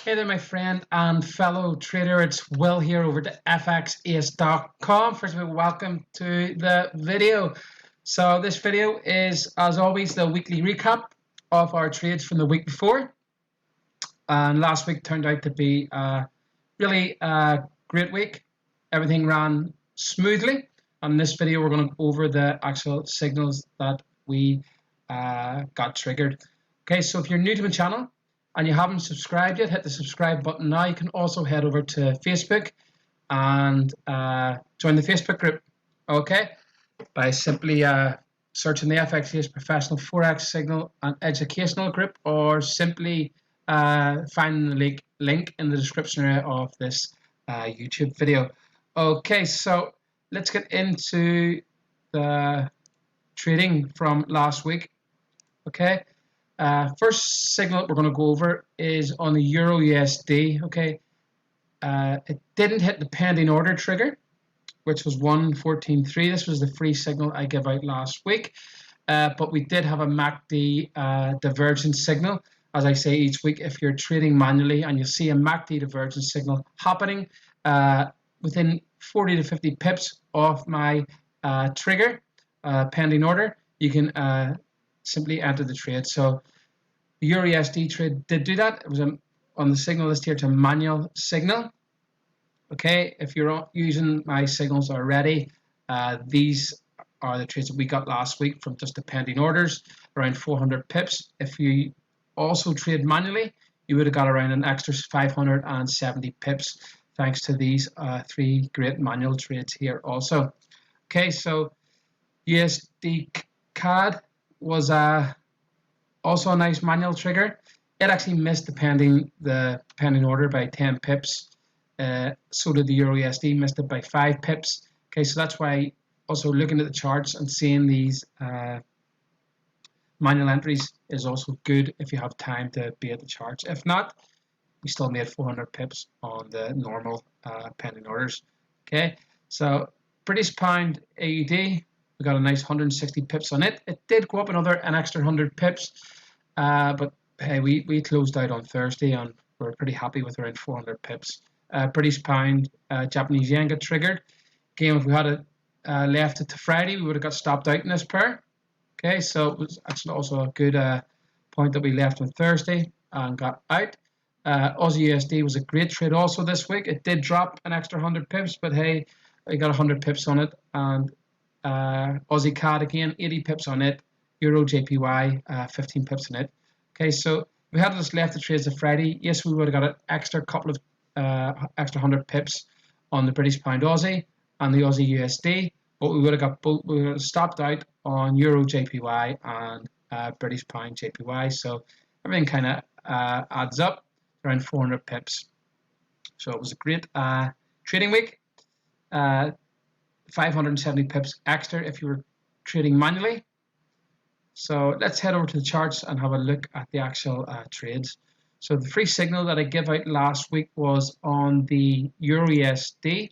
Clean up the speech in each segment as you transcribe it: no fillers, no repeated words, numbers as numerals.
Hey there, my friend and fellow trader. It's Will here over to fxace.com. First of all, welcome to the video. So this video is, as always, the weekly recap of our trades from the week before. And last week turned out to be really a great week. Everything ran smoothly. And in this video, we're going to go over the actual signals that we got triggered. Okay, so if you're new to the channel, and you haven't subscribed yet, hit the subscribe button now. You can also head over to Facebook and join the Facebook group, okay? By simply searching the FXAce Professional Forex Signal and Educational Group, or simply finding the link in the description area of this YouTube video. Okay, so let's get into the trading from last week, okay? First signal we're going to go over is on the Euro USD. Okay, it didn't hit the pending order trigger, which was 114.3. This was the free signal I gave out last week, but we did have a MACD divergent signal. As I say each week, if you're trading manually and you see a MACD divergent signal happening within 40 to 50 pips of my trigger pending order, you can simply enter the trade. So the Euro USD trade did do that. It was on the signal list here to manual signal. Okay, if you're using my signals already, these are the trades that we got last week from just the pending orders, around 400 pips. If you also trade manually, you would have got around an extra 570 pips thanks to these three great manual trades here also. Okay, so USD CAD was also a nice manual trigger. It actually missed the pending order by 10 pips. So did the Euro USD, missed it by 5 pips. Okay, so that's why also looking at the charts and seeing these manual entries is also good if you have time to be at the charts. If not, we still made 400 pips on the normal pending orders. Okay, so British Pound AED, we got a nice 160 pips on it. It did go up an extra 100 pips, but hey, we closed out on Thursday and we're pretty happy with around 400 pips. British Pound, Japanese Yen got triggered. Again, if we had it left it to Friday, we would have got stopped out in this pair. Okay, so it was actually also a good point that we left on Thursday and got out. Aussie USD was a great trade also this week. It did drop an extra 100 pips, but hey, we got 100 pips on it. And Aussie Cad again, 80 pips on it. Euro JPY, 15 pips on it. Okay, so if we had just left the trades of Friday, yes, we would have got an extra couple of extra 100 pips on the British Pound Aussie and the Aussie USD, but we would have got both. We would have stopped out on Euro JPY and British Pound JPY. So everything kind of adds up around 400 pips. So it was a great trading week. 570 pips extra if you were trading manually. So let's head over to the charts and have a look at the actual trades. So the free signal that I gave out last week was on the Euro USD.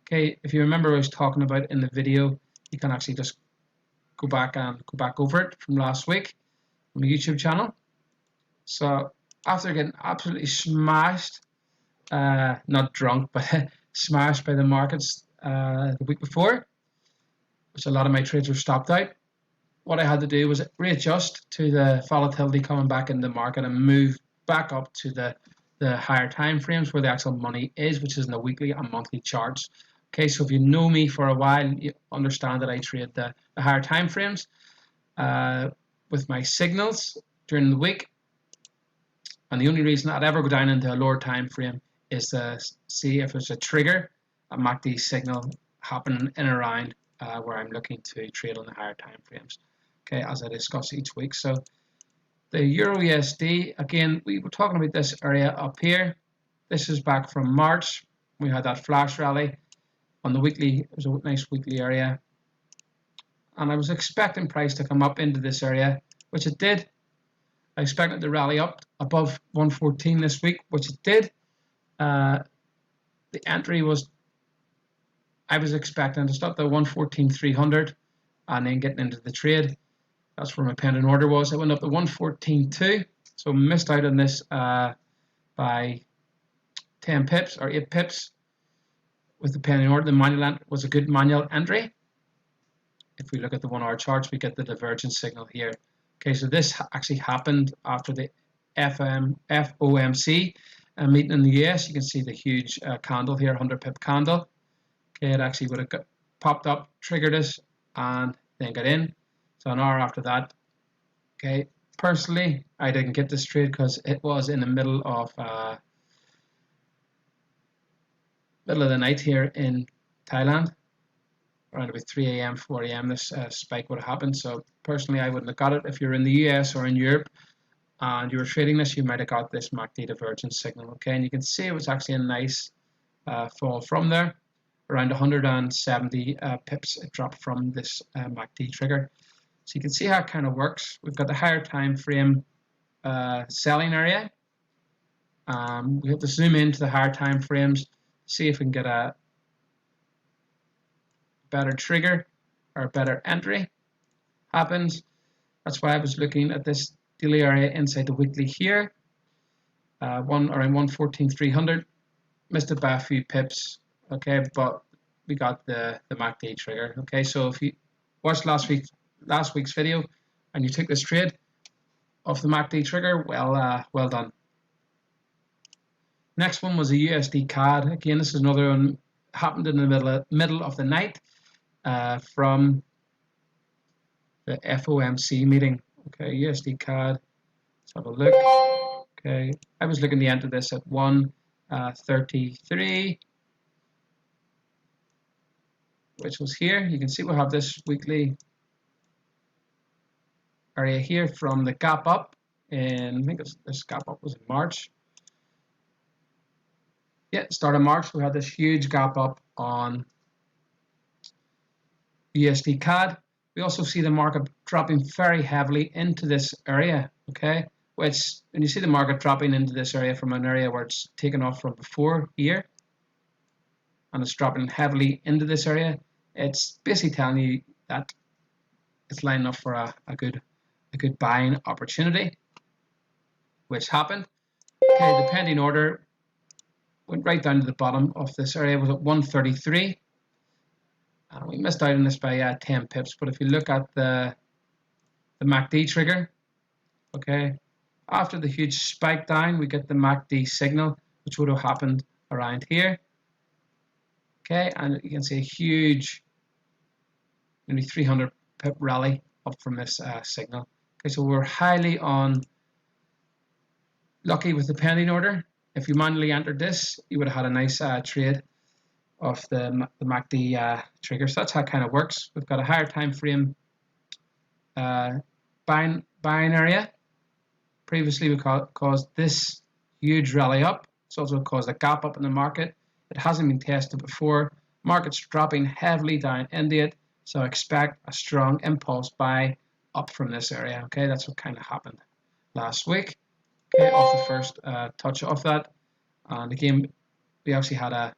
Okay, if you remember what I was talking about in the video, you can actually just go back over it from last week on the YouTube channel. So after getting absolutely smashed, not drunk, but smashed by the markets the week before, which a lot of my trades were stopped out, what I had to do was readjust to the volatility coming back in the market and move back up to the higher time frames where the actual money is, which is in the weekly and monthly charts. Okay, so if you know me for a while, you understand that I trade the higher time frames with my signals during the week. And the only reason I'd ever go down into a lower time frame is to see if there's a trigger, a MACD signal happening in and around where I'm looking to trade on the higher time frames. Okay, as I discuss each week. So the Euro USD, again, we were talking about this area up here. This is back from March. We had that flash rally on the weekly. It was a nice weekly area. And I was expecting price to come up into this area, which it did. I expected to rally up above 114 this week, which it did. The entry was, I was expecting to stop at 114.300 and then getting into the trade. That's where my pending order was. I went up to 114.2, so missed out on this by 10 pips or 8 pips with the pending order. The manual was a good manual entry. If we look at the 1 hour charts, we get the divergent signal here. Okay, so this actually happened after the FOMC meeting in the US. You can see the huge candle here, 100 pip candle. Okay, it actually would have popped up, triggered us, and then got in. So an hour after that, okay, personally, I didn't get this trade because it was in the middle of the night here in Thailand. Around about 3 a.m., 4 a.m. this spike would have happened. So personally, I wouldn't have got it. If you're in the US or in Europe and you were trading this, you might have got this MACD divergence signal. Okay, and you can see it was actually a nice fall from there. Around 170 pips it dropped from this MACD trigger. So you can see how it kind of works. We've got the higher time frame selling area. We have to zoom into the higher time frames, see if we can get a better trigger or a better entry happens. That's why I was looking at this daily area inside the weekly here. Around 114,300. Missed it by a few pips. Okay, but we got the MACD trigger. Okay, so if you watched last week's video and you took this trade off the MACD trigger, well done. Next one was a USD CAD. Again, this is another one happened in the middle of the night from the FOMC meeting. Okay, USD CAD. Let's have a look. Okay, I was looking to enter this at 133, which was here. You can see we'll have this weekly area here from the gap up in, I think this gap up was in March. Yeah, start of March, we had this huge gap up on USD CAD. We also see the market dropping very heavily into this area, okay? Which, when you see the market dropping into this area from an area where it's taken off from before here, and it's dropping heavily into this area, it's basically telling you that it's lining up for a good buying opportunity, which happened. Okay, the pending order went right down to the bottom of this area, was at 133. We missed out on this by 10 pips, but if you look at the MACD trigger, okay, after the huge spike down, we get the MACD signal, which would have happened around here. Okay, and you can see a huge, nearly 300 pip rally up from this signal. Okay, so we're highly lucky with the pending order. If you manually entered this, you would have had a nice trade of the MACD trigger. So that's how it kind of works. We've got a higher time frame buying area. Previously, we caused this huge rally up. It's also caused a gap up in the market. It hasn't been tested before. Market's dropping heavily down into it. So expect a strong impulse buy up from this area. Okay, that's what kind of happened last week. Okay, off the first touch of that. And again, we actually had a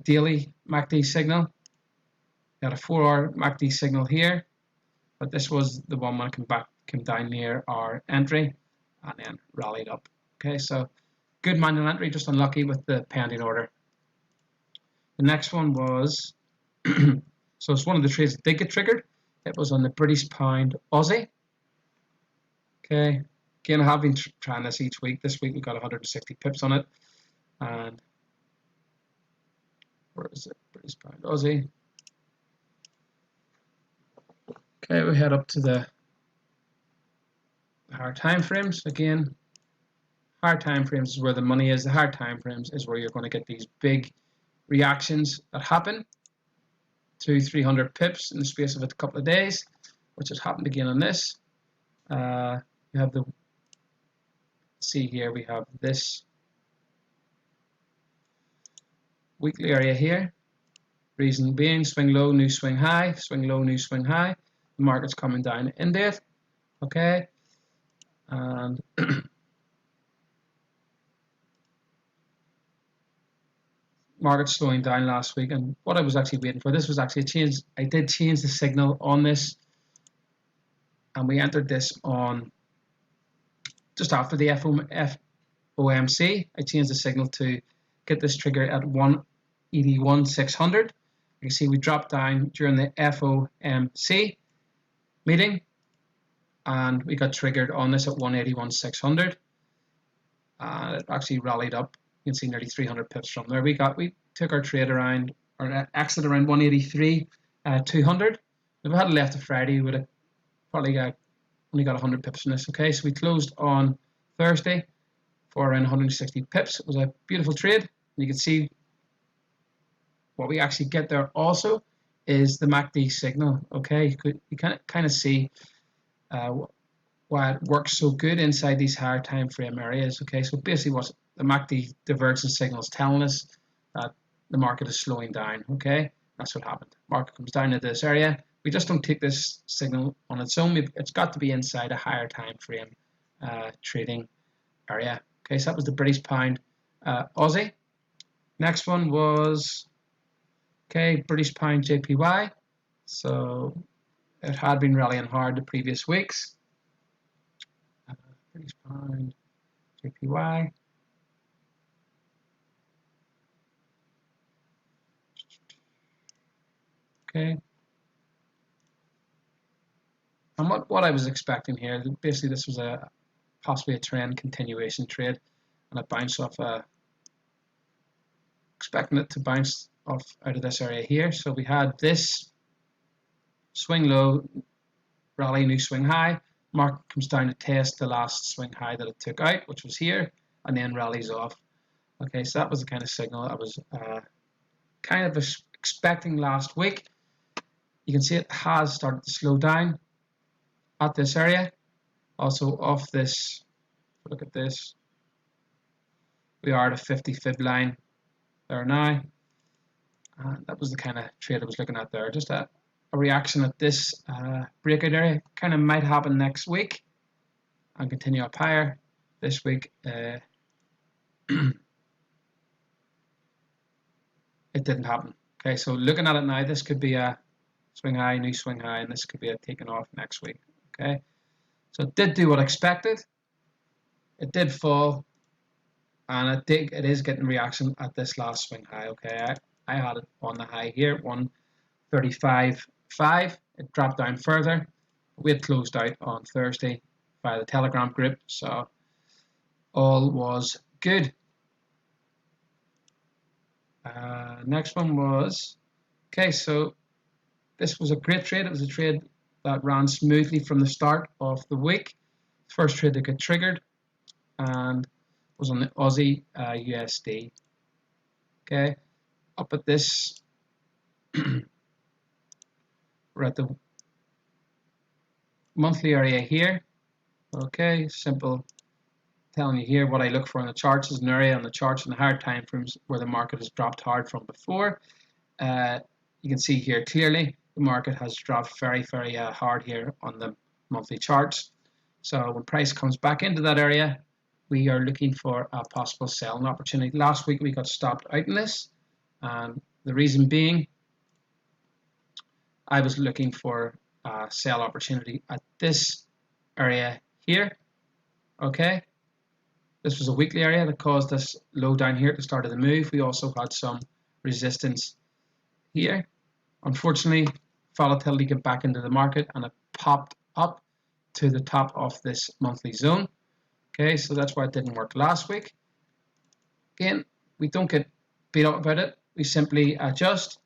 daily MACD signal. We had a 4-hour MACD signal here, but this was the one when it came down near our entry and then rallied up. Okay, so good manual entry, just unlucky with the pending order. The next one was, so it's one of the trades that did get triggered. It was on the British Pound Aussie. Okay, again, I have been trying this each week. This week we got 160 pips on it. And where is it? British Pound Aussie. Okay, we head up to the higher time frames. Again, higher time frames is where the money is. The higher time frames is where you're going to get these big reactions that happen. 200-300 pips in the space of a couple of days, which has happened again on this. You have the, see here, we have this weekly area here. Reason being, swing low, new swing high, swing low, new swing high. The market's coming down into it. Okay, and market slowing down last week, and what I was actually waiting for, this was actually a change. I did change the signal on this, and we entered this on just after the FOMC. I changed the signal to get this trigger at 181,600. You can see we dropped down during the FOMC meeting, and we got triggered on this at 181,600. It actually rallied up. You can see nearly 300 pips from there. We took our trade around, or exit around 183,200. If we had left a Friday, we would have probably only got 100 pips from this. Okay, so we closed on Thursday for around 160 pips. It was a beautiful trade. You can see what we actually get there also is the MACD signal. Okay, you can kind of see why it works so good inside these higher time frame areas. Okay, so basically what the MACD divergent signal is telling us, that the market is slowing down. Okay, that's what happened. Market comes down to this area. We just don't take this signal on its own. It's got to be inside a higher time frame trading area. Okay, so that was the British pound Aussie. Next one was British pound JPY. So it had been rallying hard the previous weeks. British pound JPY. Okay. And what I was expecting here, basically this was possibly a trend continuation trade, and it bounced off expecting it to bounce off out of this area here. So we had this swing low, rally, new swing high. Market comes down to test the last swing high that it took out, which was here, and then rallies off. Okay, so that was the kind of signal I was kind of expecting last week. You can see it has started to slow down at this area. Also off this, look at this. We are at a 50 fib line there now. That was the kind of trade I was looking at there. Just a reaction at this breakout area. Kind of might happen next week and continue up higher. This week it didn't happen. Okay, so looking at it now, this could be a swing high, new swing high, and this could be a taking off next week. Okay, so it did do what expected. It did fall, and it is getting reaction at this last swing high. Okay, I had it on the high here, 135.5. It dropped down further. We had closed out on Thursday via the Telegram group, so all was good. Next one was, so this was a great trade. It was a trade that ran smoothly from the start of the week. First trade that got triggered, and was on the Aussie USD. Okay, up at this, we're at the monthly area here. Okay, simple. Telling you here what I look for in the charts is an area on the charts and the higher time frames where the market has dropped hard from before. You can see here clearly the market has dropped very, very hard here on the monthly charts. So when price comes back into that area, we are looking for a possible selling opportunity. Last week we got stopped out in this, and the reason being I was looking for a sell opportunity at this area here. Okay, this was a weekly area that caused this low down here at the start of the move. We also had some resistance here. Unfortunately, volatility got back into the market and it popped up to the top of this monthly zone. Okay, so that's why it didn't work last week. Again, we don't get beat up about it. We simply adjust,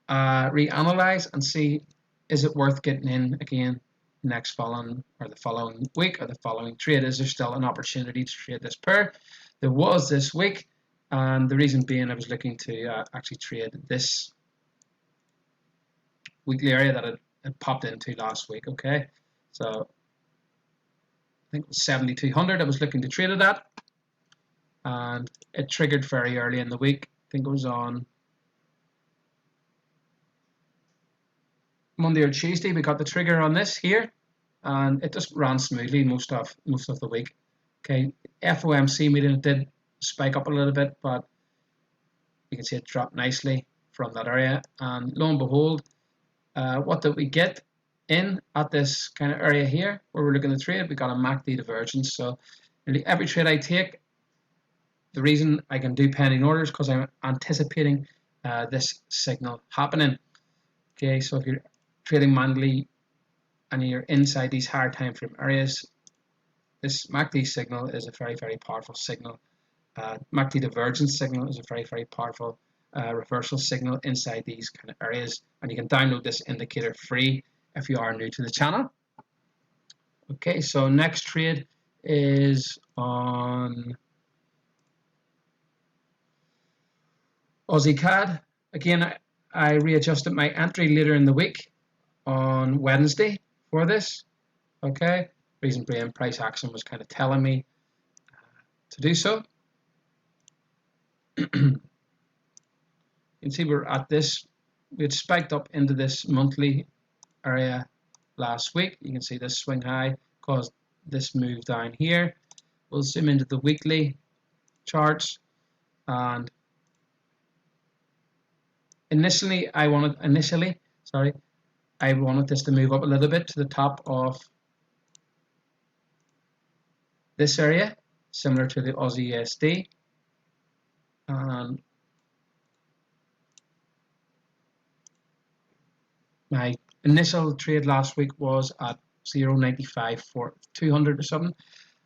reanalyze, and see, is it worth getting in again next following, or the following week, or the following trade? Is there still an opportunity to trade this pair? There was this week, and the reason being I was looking to actually trade this weekly area that it popped into last week. Okay, so I think it was 7,200 I was looking to trade it at, and it triggered very early in the week. I think it was on Monday or Tuesday. We got the trigger on this here, and it just ran smoothly most of the week. Okay, FOMC meeting, it did spike up a little bit, but you can see it dropped nicely from that area, and lo and behold, what did we get in at this kind of area here where we're looking to trade? We got a MACD divergence. So nearly every trade I take the reason I can do pending orders because I'm anticipating this signal happening. Okay, so if you're trading manually and you're inside these higher time frame areas, this MACD signal is a very, very powerful signal. MACD divergent signal is a very, very powerful reversal signal inside these kind of areas, and you can download this indicator free if you are new to the channel. Okay, so next trade is on Aussie Cad. Again, I readjusted my entry later in the week on Wednesday for this. Okay, reason being price action was kind of telling me to do so. You can see we're at this, we had spiked up into this monthly area last week. You can see this swing high caused this move down here. We'll zoom into the weekly charts, and initially I wanted this to move up a little bit to the top of this area, similar to the Aussie USD. And my initial trade last week was at 0.95 for 200 or something.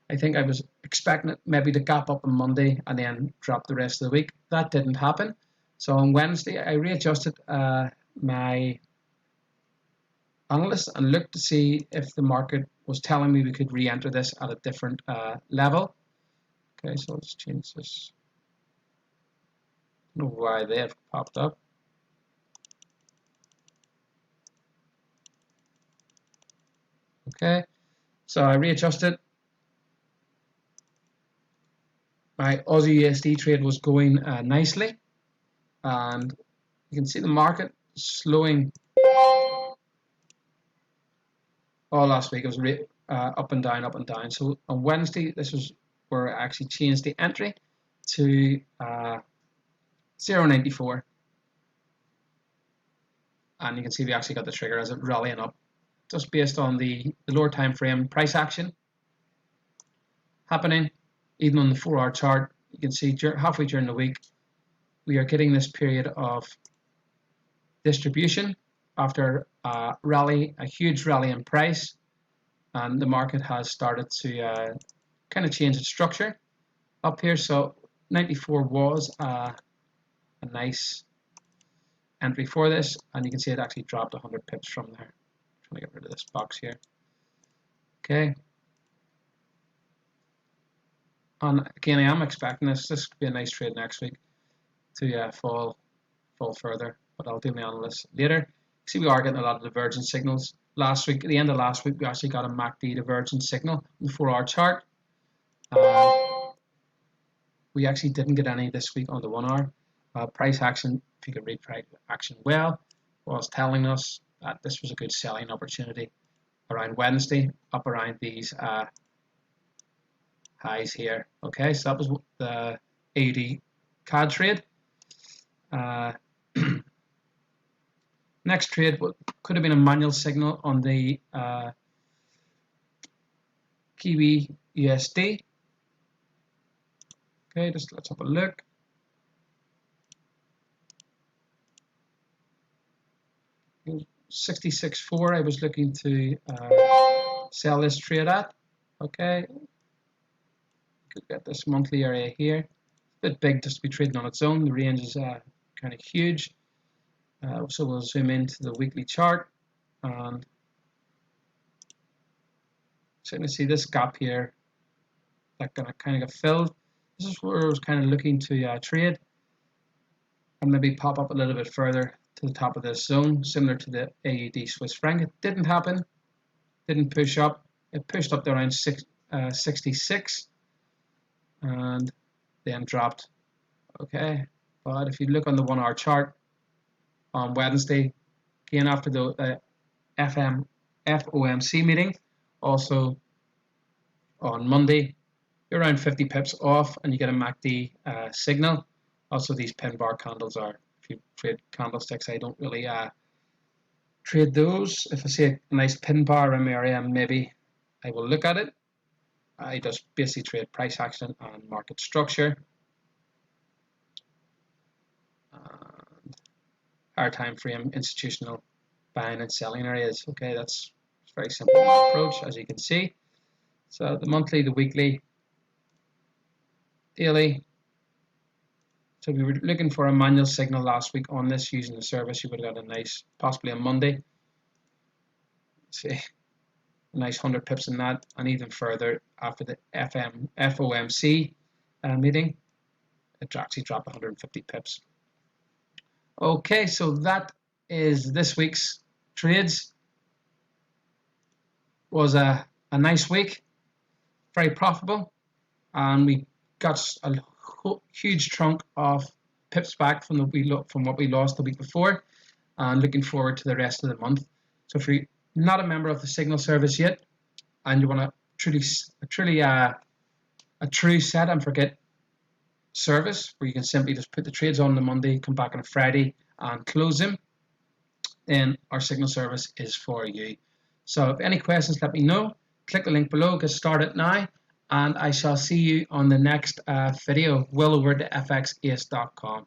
I think I was expecting it maybe to gap up on Monday and then drop the rest of the week. That didn't happen. So on Wednesday, I readjusted my analyst and looked to see if the market was telling me we could re-enter this at a different level. Okay, so let's change this. I don't know why they have popped up. Okay, so I readjusted. My Aussie USD trade was going nicely, and you can see the market slowing. All last week it was up and down, up and down. So on Wednesday, this was where I actually changed the entry to 0.94, and you can see we actually got the trigger as it rallying up, just based on the lower time frame price action happening. Even on the 4-hour chart, you can see halfway during the week we are getting this period of distribution after a huge rally in price, and the market has started to kind of change its structure up here. So 94 was a nice entry for this, and you can see it actually dropped 100 pips from there. I'm trying to get rid of this box here. Okay. And again, I am expecting this could be a nice trade next week to fall further, but I'll do my analysis later. See, we are getting a lot of divergent signals. Last week, at the end of last week, we actually got a MACD divergent signal on the 4-hour chart. We actually didn't get any this week on the 1-hour. Price action, if you could read price action well, was telling us that this was a good selling opportunity around Wednesday, up around these highs here. Okay, so that was the Aegis Cad trade. Next trade could have been a manual signal on the Kiwi USD. Okay, let's have a look. $66.4 I was looking to sell this trade at. Okay, could get this monthly area here. A bit big just to be trading on its own. The range is kind of huge. So we'll zoom into the weekly chart, and so you can see this gap here that gonna kind of get filled. This is where I was kind of looking to trade and maybe pop up a little bit further to the top of this zone, similar to the AUD Swiss franc. It didn't happen, didn't push up. It pushed up to around 66 and then dropped. Okay, but if you look on the 1-hour chart on Wednesday, again after the FOMC meeting, also on Monday, you're around 50 pips off and you get a MACD signal. Also, these pin bar candles are, if you trade candlesticks, I don't really trade those. If I see a nice pin bar in my area, maybe I will look at it. I just basically trade price action and market structure. our time frame institutional buying and selling areas. Okay, that's very simple approach, as you can see. So the monthly, the weekly, daily. So we were looking for a manual signal last week on this using the service. You would have got a nice, possibly on Monday. See, a nice 100 pips in that, and even further after the FOMC meeting, it actually dropped 150 pips. Okay, so that is this week's trades. Was a nice week, very profitable, and we got a huge chunk of pips back from what we lost the week before, and looking forward to the rest of the month. So if you're not a member of the Signal service yet, and you want a true set and forget service where you can simply just put the trades on the Monday, come back on a Friday and close them, then our Signal service is for you. So if any questions, let me know. Click the link below, get started now, and I shall see you on the next video. Well over to fxace.com.